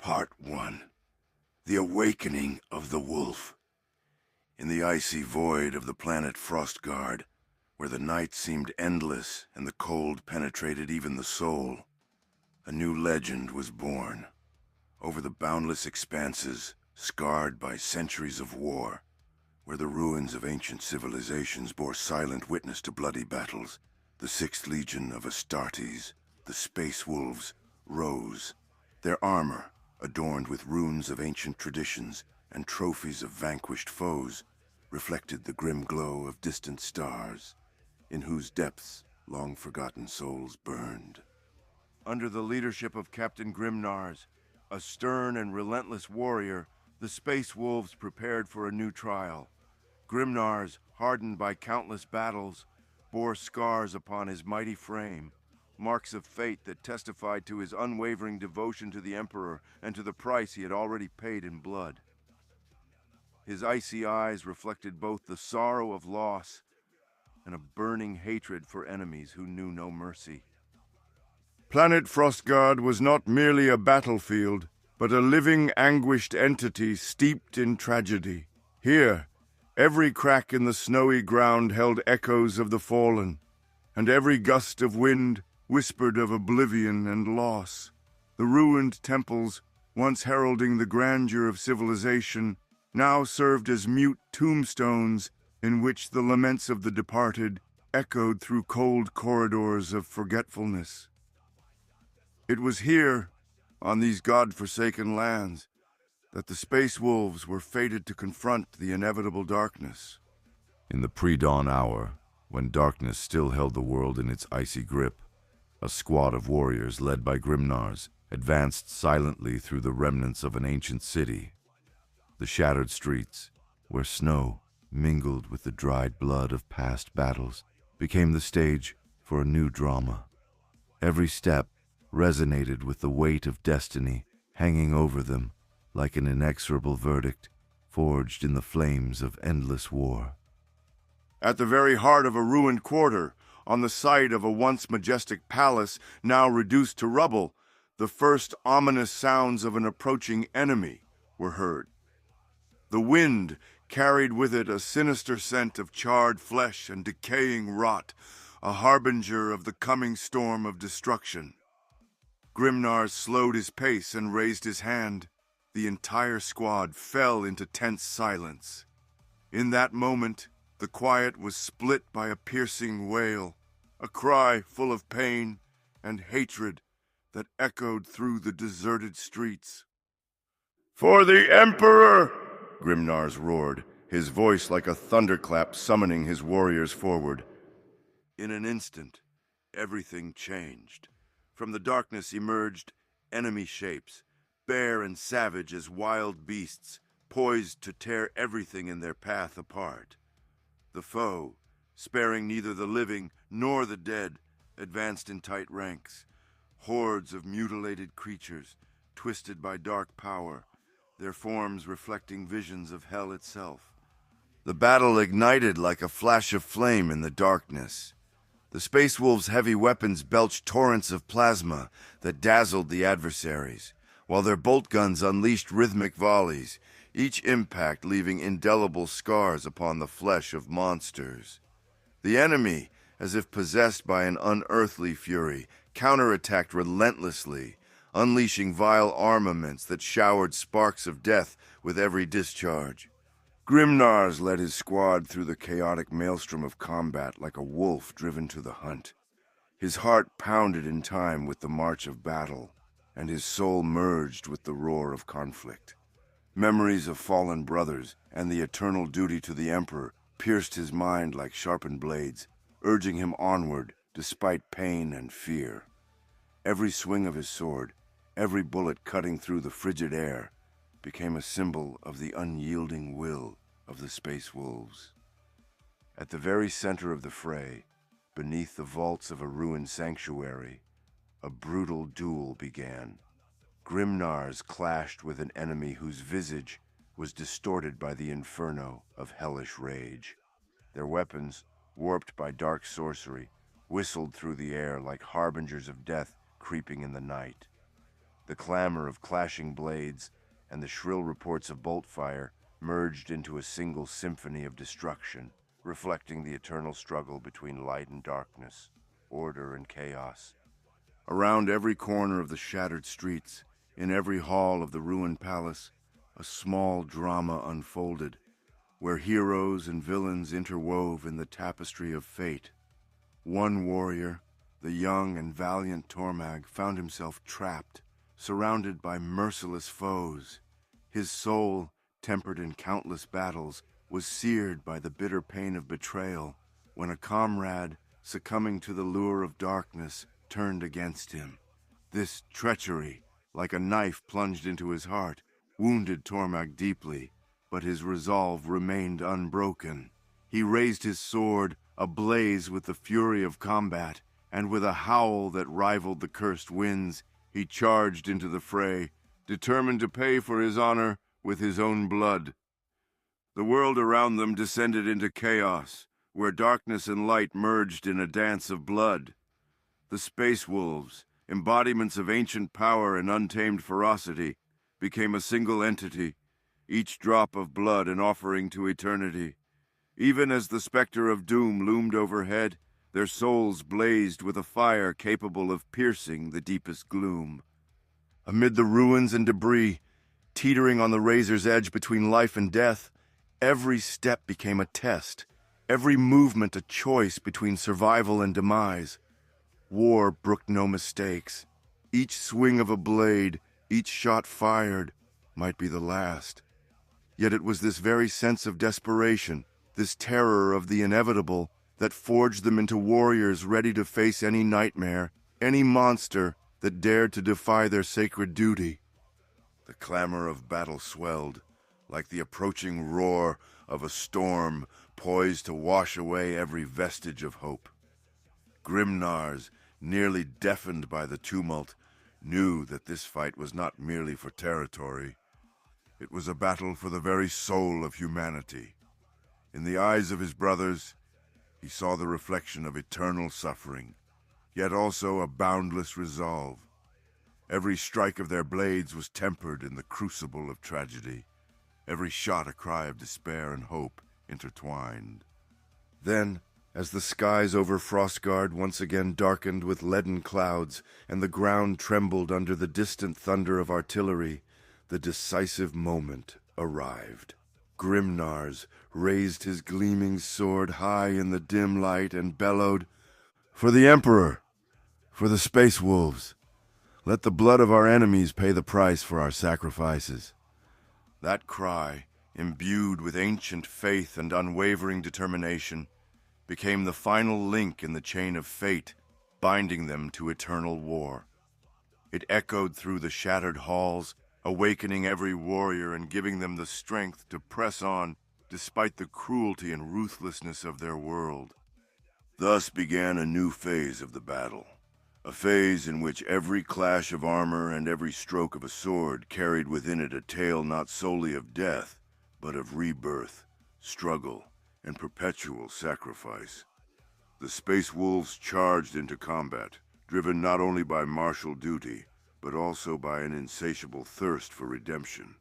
Part 1. The Awakening of the Wolf. In the icy void of the planet Frostguard, where the night seemed endless and the cold penetrated even the soul, a new legend was born. Over the boundless expanses, scarred by centuries of war, where the ruins of ancient civilizations bore silent witness to bloody battles, the 6th Legion of Astartes, the Space Wolves, rose, their armor adorned with runes of ancient traditions and trophies of vanquished foes, reflected the grim glow of distant stars, in whose depths long-forgotten souls burned. Under the leadership of Captain Grimnars, a stern and relentless warrior, the Space Wolves prepared for a new trial. Grimnars, hardened by countless battles, bore scars upon his mighty frame, marks of fate that testified to his unwavering devotion to the Emperor and to the price he had already paid in blood. His icy eyes reflected both the sorrow of loss and a burning hatred for enemies who knew no mercy. Planet Frostguard was not merely a battlefield, but a living, anguished entity steeped in tragedy. Here, every crack in the snowy ground held echoes of the fallen, and every gust of wind whispered of oblivion and loss. The ruined temples, once heralding the grandeur of civilization, now served as mute tombstones in which the laments of the departed echoed through cold corridors of forgetfulness. It was here, on these god-forsaken lands, that the Space Wolves were fated to confront the inevitable darkness. In the pre-dawn hour, when darkness still held the world in its icy grip, a squad of warriors led by Grimnars advanced silently through the remnants of an ancient city. The shattered streets, where snow mingled with the dried blood of past battles, became the stage for a new drama. Every step resonated with the weight of destiny hanging over them like an inexorable verdict forged in the flames of endless war. At the very heart of a ruined quarter, on the site of a once majestic palace now reduced to rubble, the first ominous sounds of an approaching enemy were heard. The wind carried with it a sinister scent of charred flesh and decaying rot, a harbinger of the coming storm of destruction. Grimnars slowed his pace and raised his hand. The entire squad fell into tense silence. In that moment, the quiet was split by a piercing wail, a cry full of pain and hatred that echoed through the deserted streets. "For the Emperor!" Grimnars roared, his voice like a thunderclap summoning his warriors forward. In an instant, everything changed. From the darkness emerged enemy shapes, bare and savage as wild beasts, poised to tear everything in their path apart. The foe, sparing neither the living nor the dead, advanced in tight ranks. Hordes of mutilated creatures, twisted by dark power, their forms reflecting visions of hell itself. The battle ignited like a flash of flame in the darkness. The Space Wolves' heavy weapons belched torrents of plasma that dazzled the adversaries, while their bolt guns unleashed rhythmic volleys, each impact leaving indelible scars upon the flesh of monsters. The enemy, as if possessed by an unearthly fury, counterattacked relentlessly, unleashing vile armaments that showered sparks of death with every discharge. Grimnars led his squad through the chaotic maelstrom of combat like a wolf driven to the hunt. His heart pounded in time with the march of battle, and his soul merged with the roar of conflict. Memories of fallen brothers and the eternal duty to the Emperor pierced his mind like sharpened blades, urging him onward despite pain and fear. Every swing of his sword, every bullet cutting through the frigid air, became a symbol of the unyielding will of the Space Wolves. At the very center of the fray, beneath the vaults of a ruined sanctuary, a brutal duel began. Grimnars clashed with an enemy whose visage was distorted by the inferno of hellish rage. Their weapons, warped by dark sorcery, whistled through the air like harbingers of death creeping in the night. The clamor of clashing blades and the shrill reports of bolt fire merged into a single symphony of destruction, reflecting the eternal struggle between light and darkness, order and chaos. Around every corner of the shattered streets, in every hall of the ruined palace, a small drama unfolded, where heroes and villains interwove in the tapestry of fate. One warrior, the young and valiant Tormag, found himself trapped, surrounded by merciless foes. His soul, tempered in countless battles, was seared by the bitter pain of betrayal, when a comrade, succumbing to the lure of darkness, turned against him. This treachery, like a knife plunged into his heart, wounded Tormag deeply, but his resolve remained unbroken. He raised his sword, ablaze with the fury of combat, and with a howl that rivaled the cursed winds, he charged into the fray, determined to pay for his honor with his own blood. The world around them descended into chaos, where darkness and light merged in a dance of blood. The space wolves, embodiments of ancient power and untamed ferocity, became a single entity, each drop of blood an offering to eternity. Even as the specter of doom loomed overhead, their souls blazed with a fire capable of piercing the deepest gloom. Amid the ruins and debris, teetering on the razor's edge between life and death, every step became a test, every movement a choice between survival and demise. War brooked no mistakes. Each swing of a blade, each shot fired, might be the last. Yet it was this very sense of desperation, this terror of the inevitable, that forged them into warriors ready to face any nightmare, any monster that dared to defy their sacred duty. The clamor of battle swelled, like the approaching roar of a storm poised to wash away every vestige of hope. Grimnars, nearly deafened by the tumult, knew that this fight was not merely for territory. It was a battle for the very soul of humanity. In the eyes of his brothers, he saw the reflection of eternal suffering, yet also a boundless resolve. Every strike of their blades was tempered in the crucible of tragedy, every shot a cry of despair and hope intertwined. Then, as the skies over Frostgard once again darkened with leaden clouds, and the ground trembled under the distant thunder of artillery, the decisive moment arrived. Grimnars raised his gleaming sword high in the dim light and bellowed, "For the Emperor! For the Space Wolves! Let the blood of our enemies pay the price for our sacrifices." That cry, imbued with ancient faith and unwavering determination, became the final link in the chain of fate, binding them to eternal war. It echoed through the shattered halls, awakening every warrior and giving them the strength to press on despite the cruelty and ruthlessness of their world. Thus began a new phase of the battle, a phase in which every clash of armor and every stroke of a sword carried within it a tale not solely of death, but of rebirth, struggle, and perpetual sacrifice. The Space Wolves charged into combat, driven not only by martial duty, but also by an insatiable thirst for redemption,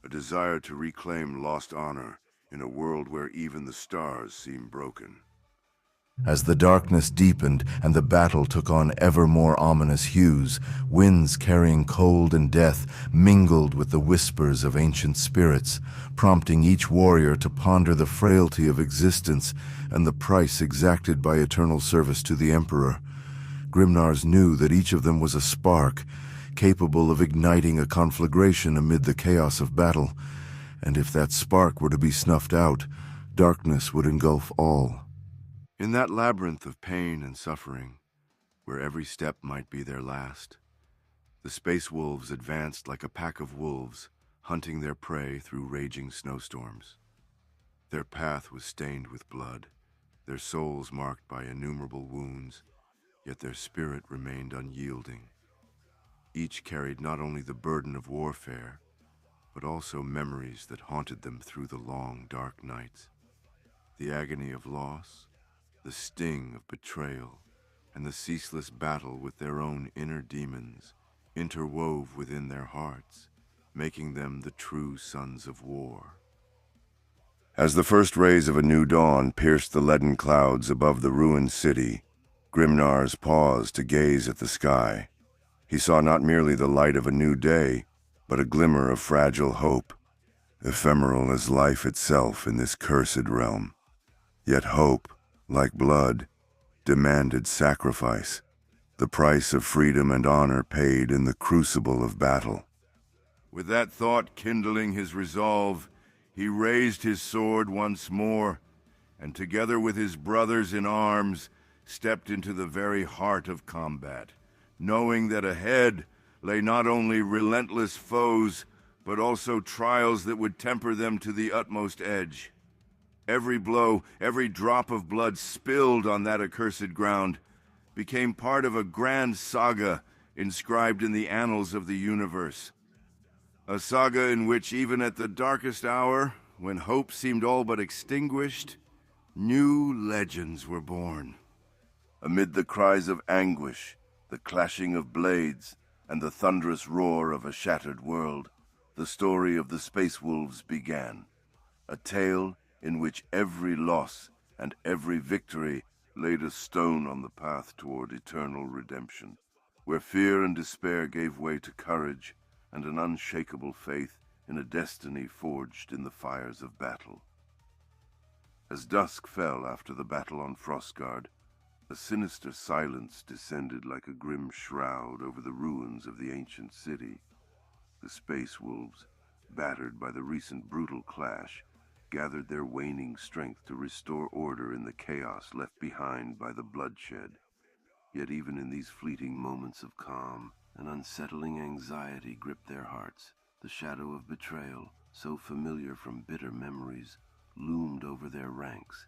a desire to reclaim lost honor in a world where even the stars seem broken. As the darkness deepened and the battle took on ever more ominous hues, winds carrying cold and death mingled with the whispers of ancient spirits, prompting each warrior to ponder the frailty of existence and the price exacted by eternal service to the Emperor. Grimnars knew that each of them was a spark, capable of igniting a conflagration amid the chaos of battle, and if that spark were to be snuffed out, darkness would engulf all. In that labyrinth of pain and suffering, where every step might be their last, the Space Wolves advanced like a pack of wolves, hunting their prey through raging snowstorms. Their path was stained with blood, their souls marked by innumerable wounds, yet their spirit remained unyielding. Each carried not only the burden of warfare, but also memories that haunted them through the long, dark nights. The agony of loss, the sting of betrayal, and the ceaseless battle with their own inner demons, interwove within their hearts, making them the true sons of war. As the first rays of a new dawn pierced the leaden clouds above the ruined city, Grimnars paused to gaze at the sky. He saw not merely the light of a new day, but a glimmer of fragile hope, ephemeral as life itself in this cursed realm. Yet hope, like blood, demanded sacrifice, the price of freedom and honor paid in the crucible of battle. With that thought kindling his resolve, he raised his sword once more, and together with his brothers in arms, stepped into the very heart of combat, knowing that ahead lay not only relentless foes, but also trials that would temper them to the utmost edge. Every blow, every drop of blood spilled on that accursed ground became part of a grand saga inscribed in the annals of the universe. A saga in which even at the darkest hour, when hope seemed all but extinguished, new legends were born. Amid the cries of anguish, the clashing of blades, and the thunderous roar of a shattered world, the story of the Space Wolves began. A tale in which every loss and every victory laid a stone on the path toward eternal redemption, where fear and despair gave way to courage and an unshakable faith in a destiny forged in the fires of battle. As dusk fell after the battle on Frostguard, a sinister silence descended like a grim shroud over the ruins of the ancient city. The Space Wolves, battered by the recent brutal clash, gathered their waning strength to restore order in the chaos left behind by the bloodshed. Yet even in these fleeting moments of calm, an unsettling anxiety gripped their hearts. The shadow of betrayal, so familiar from bitter memories, loomed over their ranks,